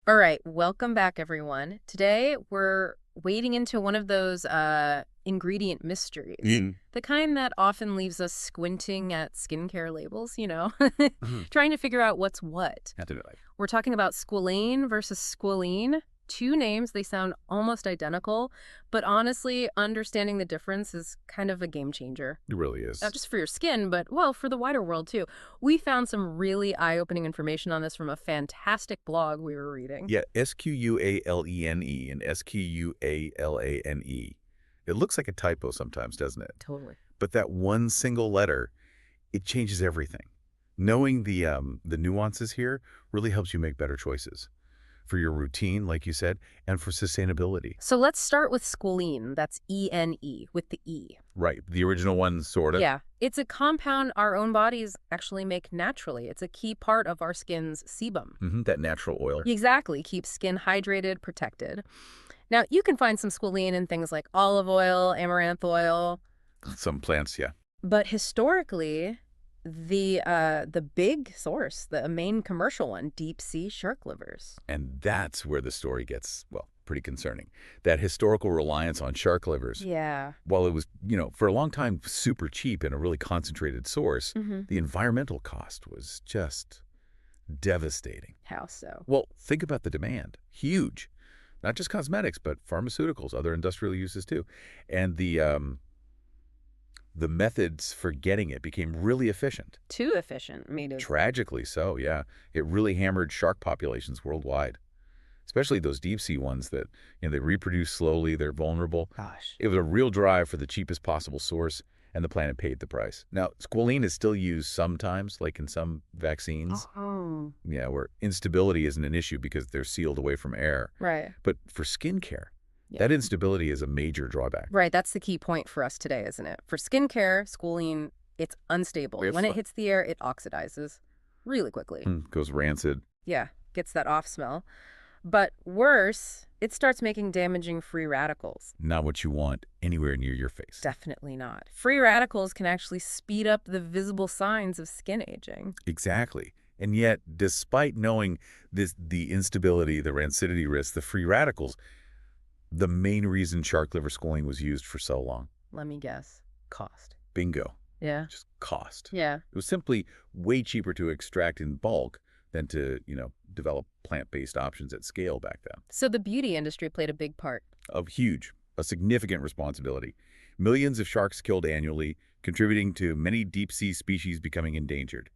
All right, welcome back, everyone. Today, we're wading into one of those ingredient mysteries, Mm. the kind that often leaves us squinting at skincare labels, Mhm. trying to figure out what's what. Definitely. We're talking about squalane versus squalene. Two names, they sound almost identical, but honestly, understanding the difference is kind of a game changer. It really Not is. just for your skin, but, well, for the wider world, too. We found some really eye-opening information on this from a fantastic blog we were reading. Yeah, Squalene and Squalane. It looks like a typo sometimes, doesn't it? Totally. But that one single letter, it changes everything. Knowing the nuances here really helps you make better choices for your routine, like you said, and for sustainability. So let's start with squalene. That's E-N-E, with the E. Right. The original one, sort of. Yeah, it's a compound our own bodies actually make naturally. It's a key part of our skin's sebum. That natural oil. Exactly, keeps skin hydrated, protected. Now, you can find some squalene in things like olive oil, amaranth oil, Some plants, yeah. but historically, the big source, the main commercial one, deep sea shark livers. And that's where the story gets, well, pretty concerning. That historical reliance on shark livers. Yeah. While it was, for a long time super cheap and a really concentrated source, the environmental cost was just devastating. How so? Well, think about the demand. Huge. Not just cosmetics, but pharmaceuticals, other industrial uses too. And the methods for getting it became really efficient. Too efficient, made of. Tragically so, yeah. It really hammered shark populations worldwide, especially those deep sea ones that, they reproduce slowly, they're vulnerable. Gosh. It was a real drive for the cheapest possible source, and the planet paid the price. Now, squalene is still used sometimes, like in some vaccines. Oh. Yeah, where instability isn't an issue because they're sealed away from air. Right. But for skincare, Yeah. that instability is a major drawback. Right, that's the key point for us today, isn't it? For skincare, squalene, it's unstable. If- When it hits the air, it oxidizes really quickly. Goes rancid. Yeah, gets that off smell. But worse, it starts making damaging free radicals. Not what you want anywhere near your face. Definitely not. Free radicals can actually speed up the visible signs of skin aging. Exactly. And yet, despite knowing the instability, the rancidity risk, the free radicals, the main reason shark liver squalene was used for so long. Let me guess. Cost. Bingo. Yeah. Just cost. Yeah. It was simply way cheaper to extract in bulk than to, develop plant-based options at scale back then. So the beauty industry played a big part. A significant responsibility. Millions of sharks killed annually, contributing to many deep-sea species becoming endangered.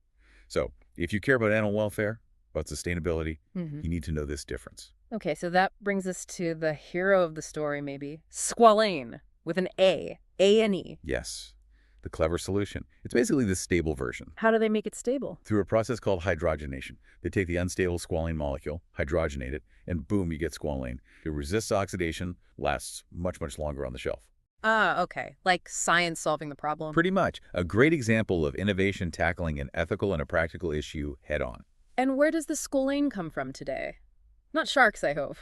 So, if you care about animal welfare, about sustainability, you need to know this difference. Okay, so that brings us to the hero of the story, maybe. Squalane, with an A. A-N-E. Yes, the clever solution. It's basically the stable version. How do they make it stable? Through a process called hydrogenation. They take the unstable squalane molecule, hydrogenate it, and boom, you get squalane. It resists oxidation, lasts much, much longer on the shelf. Ah, okay. Like science solving the problem. Pretty much. A great example of innovation tackling an ethical and a practical issue head-on. And where does the squalane come from today? Not sharks, I hope.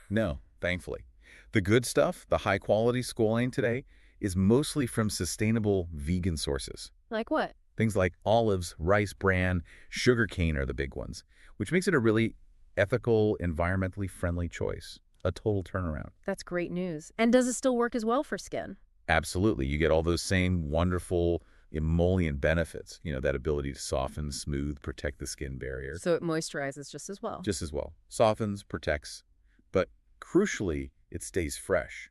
No, thankfully. The good stuff, the high-quality squalane today, is mostly from sustainable vegan sources. Like what? Things like olives, rice bran, sugarcane are the big ones, which makes it a really ethical, environmentally friendly choice. A total turnaround. That's great news. And does it still work as well for skin? Absolutely. You get all those same wonderful emollient benefits, that ability to soften, smooth, protect the skin barrier. So it moisturizes just as well. Just as well. Softens, protects, but crucially, it stays fresh.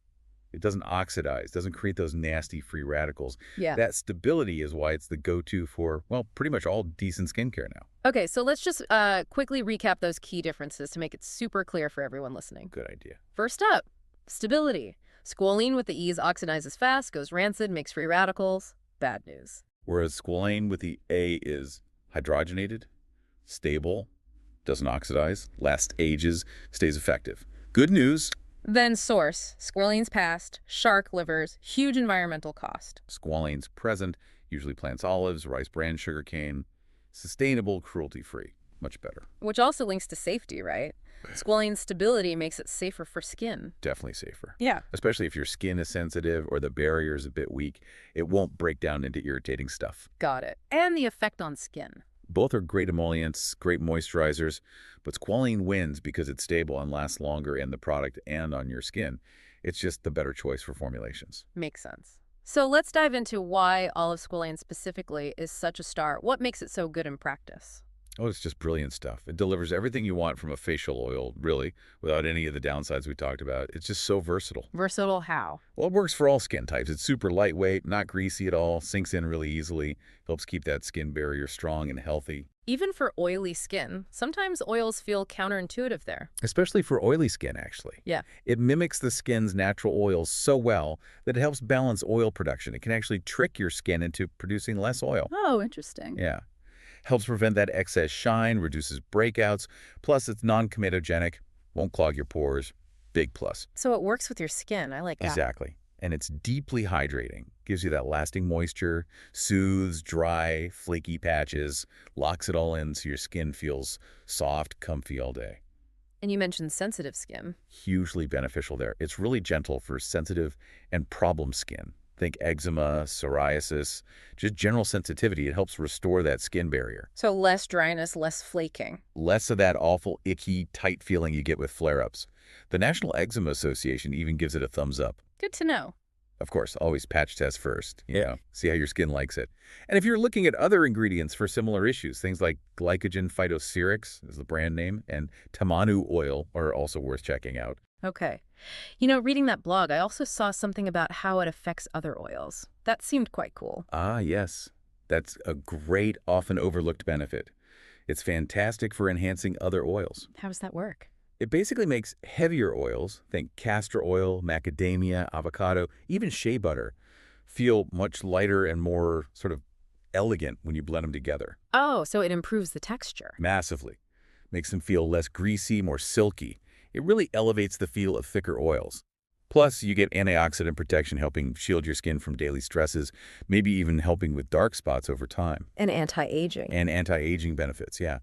It doesn't oxidize, doesn't create those nasty free radicals. Yeah. That stability is why it's the go-to for, well, pretty much all decent skincare now. Okay, so let's just quickly recap those key differences to make it super clear for everyone listening. Good idea. First up, stability. Squalene with the E's oxidizes fast, goes rancid, makes free radicals. Bad news. Whereas squalane with the A is hydrogenated, stable, doesn't oxidize, lasts ages, stays effective. Good news. Then source. Squalene's past, shark livers, huge environmental cost. Squalane's present, usually plants olives, rice bran, sugarcane. Sustainable, cruelty-free. Much better. Which also links to safety, right? Squalene's stability makes it safer for skin. Definitely safer. Yeah. Especially if your skin is sensitive or the barrier is a bit weak. It won't break down into irritating stuff. Got it. And the effect on skin. Both are great emollients, great moisturizers, but squalene wins because it's stable and lasts longer in the product and on your skin. It's just the better choice for formulations. Makes sense. So let's dive into why olive squalane specifically is such a star. What makes it so good in practice? Oh, it's just brilliant stuff. It delivers everything you want from a facial oil, really, without any of the downsides we talked about. It's just so versatile. Versatile how? Well, it works for all skin types. It's super lightweight, not greasy at all, sinks in really easily, helps keep that skin barrier strong and healthy. Even for oily skin, sometimes oils feel counterintuitive there. Especially for oily skin, actually. Yeah. It mimics the skin's natural oils so well that it helps balance oil production. It can actually trick your skin into producing less oil. Oh, interesting. Yeah. Helps prevent that excess shine, reduces breakouts, plus it's non-comedogenic, won't clog your pores. Big plus. So it works with your skin. I like that. Exactly. And it's deeply hydrating. Gives you that lasting moisture, soothes dry, flaky patches, locks it all in so your skin feels soft, comfy all day. And you mentioned sensitive skin. Hugely beneficial there. It's really gentle for sensitive and problem skin. Think eczema, psoriasis, just general sensitivity. It helps restore that skin barrier. So less dryness, less flaking. Less of that awful, icky, tight feeling you get with flare-ups. The National Eczema Association even gives it a thumbs up. Good to know. Of course, always patch test first, see how your skin likes it. And if you're looking at other ingredients for similar issues, things like glycogen phytoscerix is the brand name, and tamanu oil are also worth checking out. Okay. Reading that blog, I also saw something about how it affects other oils. That seemed quite cool. Ah, yes. That's a great, often overlooked benefit. It's fantastic for enhancing other oils. How does that work? It basically makes heavier oils, think castor oil, macadamia, avocado, even shea butter, feel much lighter and more sort of elegant when you blend them together. Oh, so it improves the texture. Massively. Makes them feel less greasy, more silky. It really elevates the feel of thicker oils. Plus, you get antioxidant protection helping shield your skin from daily stresses, maybe even helping with dark spots over time. And anti-aging. And anti-aging benefits, yeah.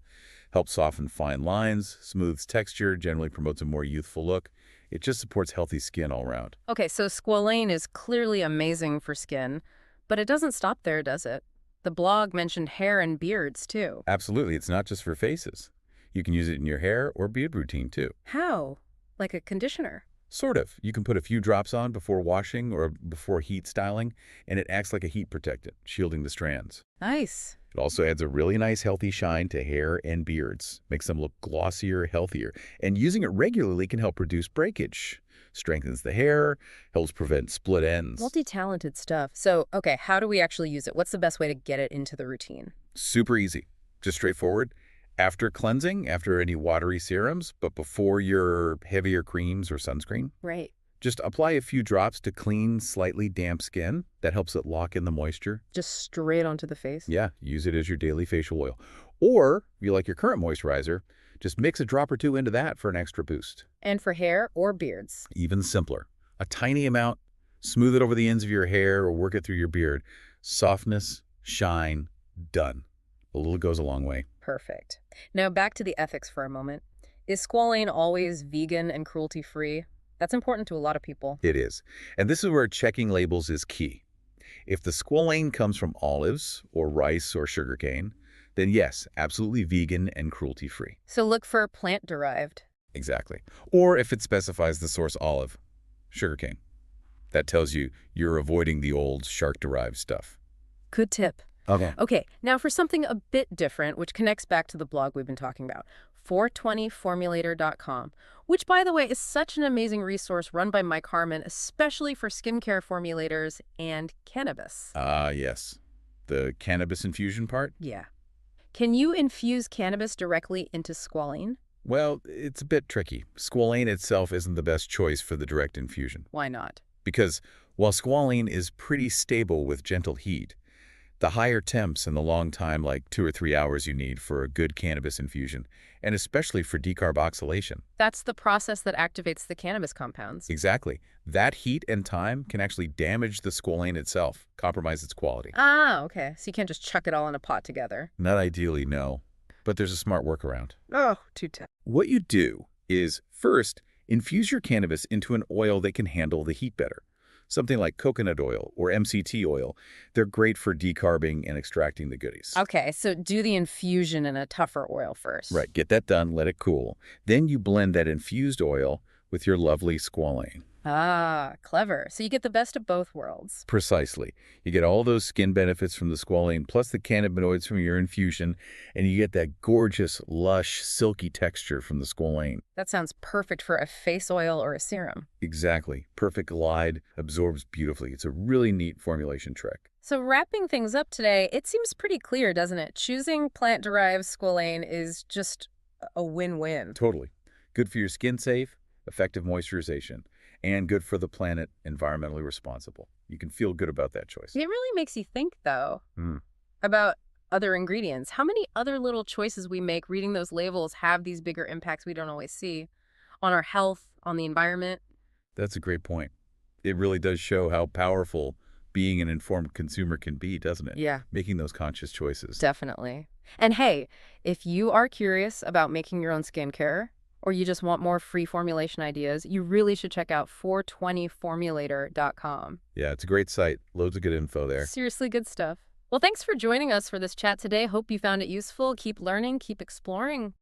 Helps soften fine lines, smooths texture, generally promotes a more youthful look. It just supports healthy skin all around. Okay, so squalane is clearly amazing for skin, but it doesn't stop there, does it? The blog mentioned hair and beards, too. Absolutely. It's not just for faces. You can use it in your hair or beard routine, too. How? Like a conditioner? Sort of. You can put a few drops on before washing or before heat styling, and it acts like a heat protectant, shielding the strands. Nice. It also adds a really nice healthy shine to hair and beards, makes them look glossier, healthier, and using it regularly can help reduce breakage, strengthens the hair, helps prevent split ends. Multi-talented stuff. So, okay, how do we actually use it? What's the best way to get it into the routine? Super easy. Just straightforward. After cleansing, after any watery serums, but before your heavier creams or sunscreen. Right. Just apply a few drops to clean, slightly damp skin. That helps it lock in the moisture. Just straight onto the face? Yeah, use it as your daily facial oil. Or, if you like your current moisturizer, just mix a drop or two into that for an extra boost. And for hair or beards? Even simpler. A tiny amount, smooth it over the ends of your hair or work it through your beard. Softness, shine, done. A little goes a long way. Perfect. Now back to the ethics for a moment. Is squalane always vegan and cruelty-free? That's important to a lot of people. It is. And this is where checking labels is key. If the squalane comes from olives or rice or sugarcane, then yes, absolutely vegan and cruelty-free. So look for plant-derived. Exactly. Or if it specifies the source olive, sugarcane. That tells you you're avoiding the old shark-derived stuff. Good tip. Okay. Okay, now for something a bit different, which connects back to the blog we've been talking about, 420formulator.com, which, by the way, is such an amazing resource run by Mike Harmon, especially for skincare formulators and cannabis. Ah, yes. The cannabis infusion part? Yeah. Can you infuse cannabis directly into squalane? Well, it's a bit tricky. Squalane itself isn't the best choice for the direct infusion. Why not? Because while squalane is pretty stable with gentle heat, the higher temps and the long time, like 2 or 3 hours you need for a good cannabis infusion, and especially for decarboxylation. That's the process that activates the cannabis compounds. Exactly. That heat and time can actually damage the squalane itself, compromise its quality. Ah, okay. So you can't just chuck it all in a pot together. Not ideally, no. But there's a smart workaround. Oh, too tough. What you do is, first, infuse your cannabis into an oil that can handle the heat better. something like coconut oil or MCT oil. They're great for decarbing and extracting the goodies. Okay, so do the infusion in a tougher oil first. Right, get that done, let it cool. Then you blend that infused oil with your lovely squalane. Ah, clever. So you get the best of both worlds. Precisely. You get all those skin benefits from the squalane plus the cannabinoids from your infusion, and you get that gorgeous, lush, silky texture from the squalane. That sounds perfect for a face oil or a serum. Exactly. Perfect glide, absorbs beautifully. It's a really neat formulation trick. So wrapping things up today, it seems pretty clear, doesn't it? Choosing plant-derived squalane is just a win-win. Totally. Good for your skin safe, effective moisturization, and good for the planet, environmentally responsible. You can feel good about that choice. It really makes you think, though, Mm. about other ingredients. How many other little choices we make reading those labels have these bigger impacts we don't always see on our health, on the environment? That's a great point. It really does show how powerful being an informed consumer can be, doesn't it? Yeah, Making those conscious choices. definitely. And hey, if you are curious about making your own skincare, or you just want more free formulation ideas, you really should check out 420formulator.com. Yeah, it's a great site. Loads of good info there. Seriously good stuff. Well, thanks for joining us for this chat today. Hope you found it useful. Keep learning, keep exploring.